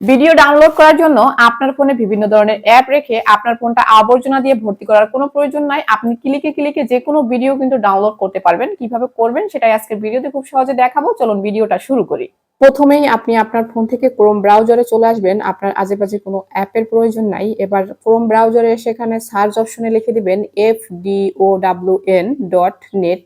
Video download করার জন্য আপনার ফোনে বিভিন্ন ধরনের অ্যাপ রেখে আপনার ফোনটা আবর্জনা দিয়ে ভর্তি করার কোনো প্রয়োজন নাই। আপনি ক্লিকে ক্লিকে যে কোনো ভিডিও কিন্তু ডাউনলোড করতে পারবেন। কিভাবে করবেন সেটাই আজকের ভিডিওতে খুব সহজে দেখাবো। চলুন ভিডিওটা শুরু করি। প্রথমেই আপনি আপনার ফোন থেকে ক্রোম ব্রাউজারে চলে আসবেন। আপনার আজেবাজে কোনো অ্যাপের প্রয়োজন নাই। এবার ক্রোম ব্রাউজারে সেখানে সার্চ অপশনে লিখে দিবেন fdown.net।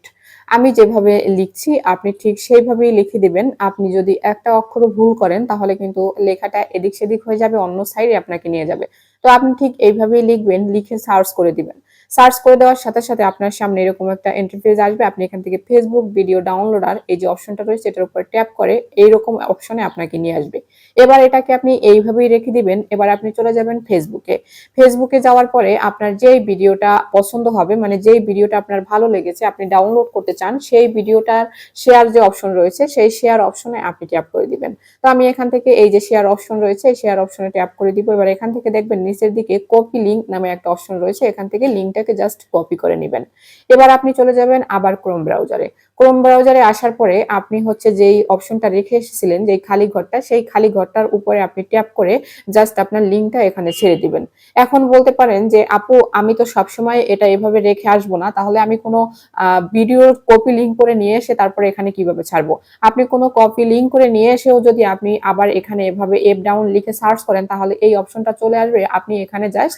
আমি যেভাবে লিখছি আপনি ঠিক সেইভাবেই লিখে দিবেন। আপনি যদি একটা অক্ষরও ভুল করেন তাহলে কিন্তু লেখাটা এদিক সেদিক হয়ে যাবে, অন্য সাইডে আপনাকে নিয়ে যাবে। তো আপনি ঠিক এইভাবেই লিখবেন, লিখে সার্চ করে দিবেন। সার্চ করে দেওয়ার সাথে সাথে আপনার সামনে এরকম একটা ইন্টারফেস আসবে। আপনি এখান থেকে ফেসবুক ভিডিও ডাউনলোডার এই যে অপশনটা রয়েছে এটার উপর ট্যাপ করে এইরকম অপশনে আপনাকে নিয়ে আসবে। এবার এটাকে আপনি এইভাবেই রেখে দিবেন। এবার আপনি চলে যাবেন ফেসবুকে। ফেসবুকে যাওয়ার পরে আপনার যেই ভিডিওটা পছন্দ হবে, মানে যেই ভিডিওটা আপনার ভালো লেগেছে আপনি ডাউনলোড করতে চান, সেই ভিডিওটার শেয়ার যে অপশন রয়েছে সেই শেয়ার অপশনে আপনি ট্যাপ করে দিবেন। তো আমি এখান থেকে এই যে শেয়ার অপশন রয়েছে এই শেয়ার অপশনে ট্যাপ করে দিব। এবার এখান থেকে দেখবেন নিচের দিকে কপি লিংক নামে একটা অপশন রয়েছে, এখান থেকে লিংকটাকে জাস্ট কপি করে নেবেন। এবার আপনি চলে যাবেন আবার ক্রোম ব্রাউজারে। ক্রোম ব্রাউজারে আসার পরে আপনি হচ্ছে যেই অপশনটা রেখে এসেছিলেন, যেই খালি ঘরটা, সেই খালি ঘরটার উপরে আপনি ট্যাপ করে জাস্ট আপনার লিংকটা এখানে ছেড়ে দিবেন। এখন বলতে পারেন যে আপু আমি তো সবসময় এটা এভাবে রেখে আসবো না, তাহলে আমি কোনো ভিডিওর কপি লিংক করে নিয়ে এসে তারপরে এখানে কিভাবে ছাড়বো? আপনি কোনো কপি লিংক করে নিয়ে এসেও যদি আপনি আবার এখানে এভাবে এপ ডাউন লিখে সার্চ করেন তাহলে এই অপশনটা চলে আসবে। আপনি এখানে জাস্ট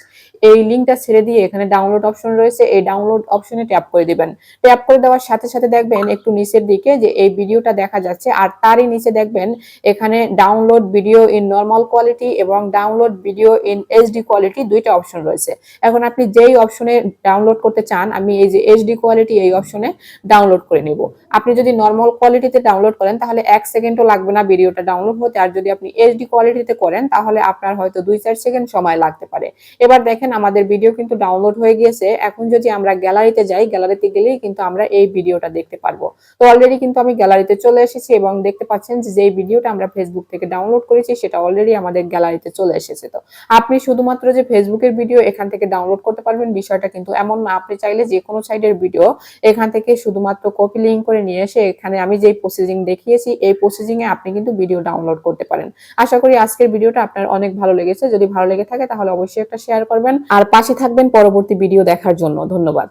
এই লিংকটা ছেড়ে দিয়ে এখানে ডাউনলোড অপশন রয়েছে, এই ডাউনলোড অপশনে ট্যাপ করে দিবেন। ট্যাপ করে দেওয়ার সাথে সাথে দেখবেন একটু নিচের দিকে যে এই ভিডিওটা দেখা যাচ্ছে, আর তারই নিচে দেখবেন এখানে download video in normal quality এবং download video in HD quality দুইটা অপশন রয়েছে। এখন আপনি যেই অপশনে ডাউনলোড করতে চান, আমি এই যে এইচডি কোয়ালিটি এই অপশনে ডাউনলোড করে নিব। আপনি যদি নরমাল কোয়ালিটিতে ডাউনলোড করেন তাহলে 1 সেকেন্ডও লাগবে না ভিডিওটা ডাউনলোড হতে, আর যদি আপনি এইচডি কোয়ালিটিতে করেন তাহলে আপনার হয়তো 2-4 সেকেন্ড সময় লাগতে পারে। এবার দেখেন আমাদের ভিডিও কিন্তু ডাউনলোড হয়ে গিয়েছে। এখন যদি আমরা গ্যালারিতে যাই, গ্যালারিতে গেলেই কিন্তু আমরা এই ভিডিওটা দেখতে পারবো। তো অলরেডি কিন্তু আমি গ্যালারিতে চলে এসেছি এবং দেখতে পাচ্ছেন যে যেই ভিডিওটা আমরা ফেসবুক থেকে ডাউনলোড করেছি সেটা অলরেডি আমাদের গ্যালারিতে চলে এসেছে। তো আপনি শুধুমাত্র যে ফেসবুকের ভিডিও এখান থেকে ডাউনলোড করতে পারবেন বিষয়টা কিন্তু এমন না। আপনি চাইলে যে কোনো সাইটের ভিডিও এখান থেকে শুধুমাত্র কপি লিংক করে নিয়ে এসে এখানে আমি যেই প্রসেসিং দেখিয়েছি এই প্রসেসিং এ আপনি কিন্তু ভিডিও ডাউনলোড করতে পারেন। আশা করি আজকের ভিডিওটা আপনার অনেক ভালো লেগেছে। যদি ভালো লেগে থাকে তাহলে অবশ্যই একটা শেয়ার করবেন আর পাশে থাকবেন পরবর্তী ভিডিও দেখার জন্য। ধন্যবাদ।